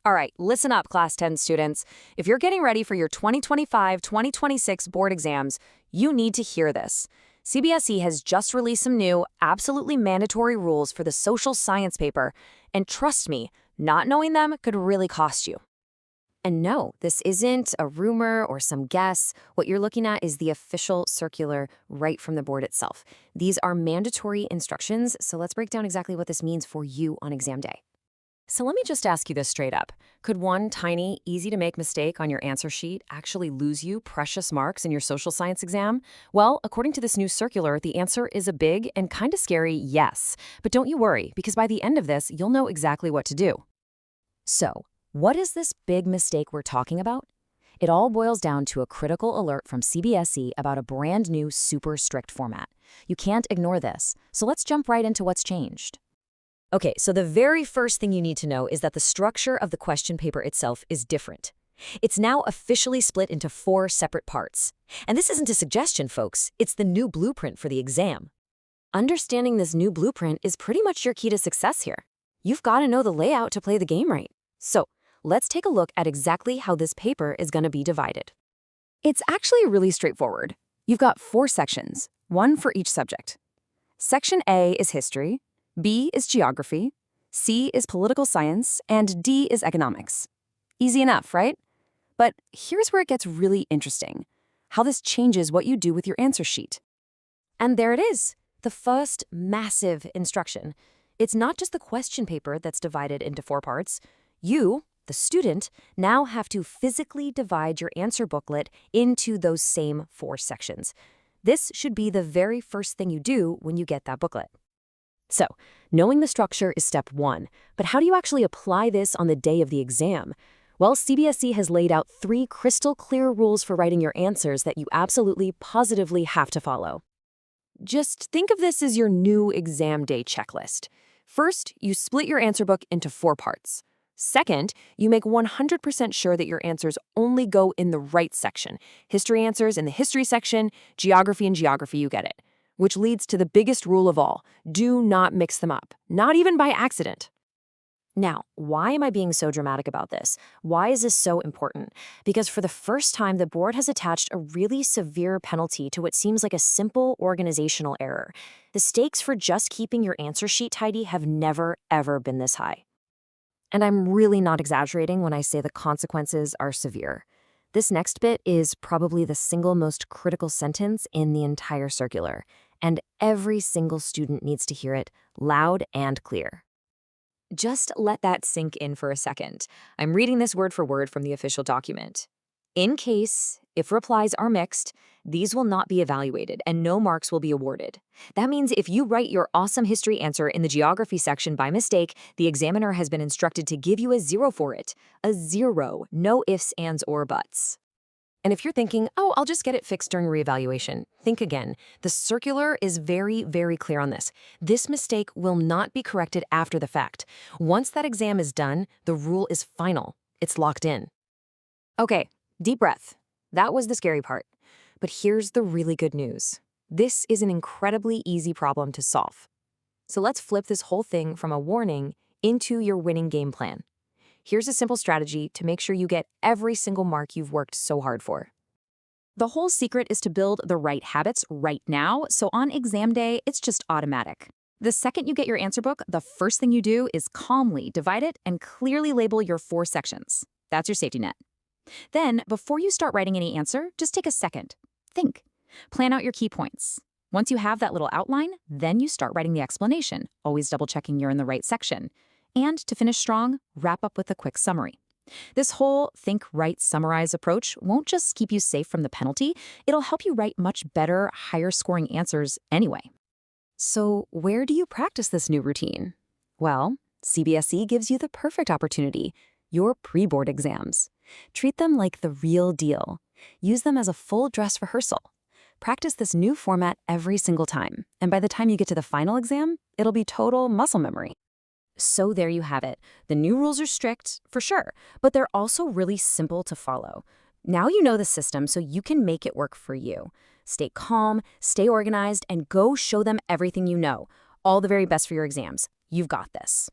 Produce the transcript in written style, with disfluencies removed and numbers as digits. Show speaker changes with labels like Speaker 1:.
Speaker 1: All right, listen up, Class 10 students. If you're getting ready for your 2025-2026 board exams, you need to hear this. CBSE has just released some new, absolutely mandatory rules for the social science paper, and trust me, not knowing them could really cost you. And no, this isn't a rumor or some guess. What you're looking at is the official circular right from the board itself. These are mandatory instructions, so let's break down exactly what this means for you on exam day. So let me just ask you this straight up. Could one tiny, easy-to-make mistake on your answer sheet actually lose you precious marks in your social science exam? Well, according to this new circular, the answer is a big and kind of scary yes. But don't you worry, because by the end of this, you'll know exactly what to do. So, what is this big mistake we're talking about? It all boils down to a critical alert from CBSE about a brand new super strict format. You can't ignore this, so let's jump right into what's changed. Okay, so the very first thing you need to know is that the structure of the question paper itself is different. It's now officially split into 4 separate parts. And this isn't a suggestion, folks. It's the new blueprint for the exam. Understanding this new blueprint is pretty much your key to success here. You've got to know the layout to play the game right. So, let's take a look at exactly how this paper is going to be divided. It's actually really straightforward. You've got 4 sections, one for each subject. Section A is history, B is geography, C is political science, and D is economics. Easy enough, right? But here's where it gets really interesting, how this changes what you do with your answer sheet. And there it is, the first massive instruction. It's not just the question paper that's divided into 4 parts. You, the student, now have to physically divide your answer booklet into those same 4 sections. This should be the very first thing you do when you get that booklet. So, knowing the structure is step 1, but how do you actually apply this on the day of the exam? Well, CBSE has laid out 3 crystal clear rules for writing your answers that you absolutely, positively have to follow. Just think of this as your new exam day checklist. First, you split your answer book into 4 parts. Second, you make 100% sure that your answers only go in the right section. History answers in the history section, geography and geography, you get it. Which leads to the biggest rule of all, do not mix them up, not even by accident. Now, why am I being so dramatic about this? Why is this so important? Because for the first time, the board has attached a really severe penalty to what seems like a simple organizational error. The stakes for just keeping your answer sheet tidy have never, ever been this high. And I'm really not exaggerating when I say the consequences are severe. This next bit is probably the single most critical sentence in the entire circular, and every single student needs to hear it loud and clear. Just let that sink in for a second. I'm reading this word for word from the official document. In case, if replies are mixed, these will not be evaluated and no marks will be awarded. That means if you write your awesome history answer in the geography section by mistake, the examiner has been instructed to give you a 0 for it. A 0, no ifs, ands, or buts. And if you're thinking, oh, I'll just get it fixed during reevaluation, think again. The circular is very, very clear on this. This mistake will not be corrected after the fact. Once that exam is done, the rule is final. It's locked in. Okay, deep breath. That was the scary part. But here's the really good news. This is an incredibly easy problem to solve. So let's flip this whole thing from a warning into your winning game plan. Here's a simple strategy to make sure you get every single mark you've worked so hard for. The whole secret is to build the right habits right now, so on exam day, it's just automatic. The second you get your answer book, the first thing you do is calmly divide it and clearly label your 4 sections. That's your safety net. Then, before you start writing any answer, just take a second. Think. Plan out your key points. Once you have that little outline, then you start writing the explanation, always double-checking you're in the right section. And to finish strong, wrap up with a quick summary. This whole think, write, summarize approach won't just keep you safe from the penalty, it'll help you write much better, higher-scoring answers anyway. So where do you practice this new routine? Well, CBSE gives you the perfect opportunity, your pre-board exams. Treat them like the real deal. Use them as a full dress rehearsal. Practice this new format every single time, and by the time you get to the final exam, it'll be total muscle memory. So there you have it. The new rules are strict, for sure, but they're also really simple to follow. Now you know the system, so you can make it work for you. Stay calm, stay organized, and go show them everything you know. All the very best for your exams. You've got this.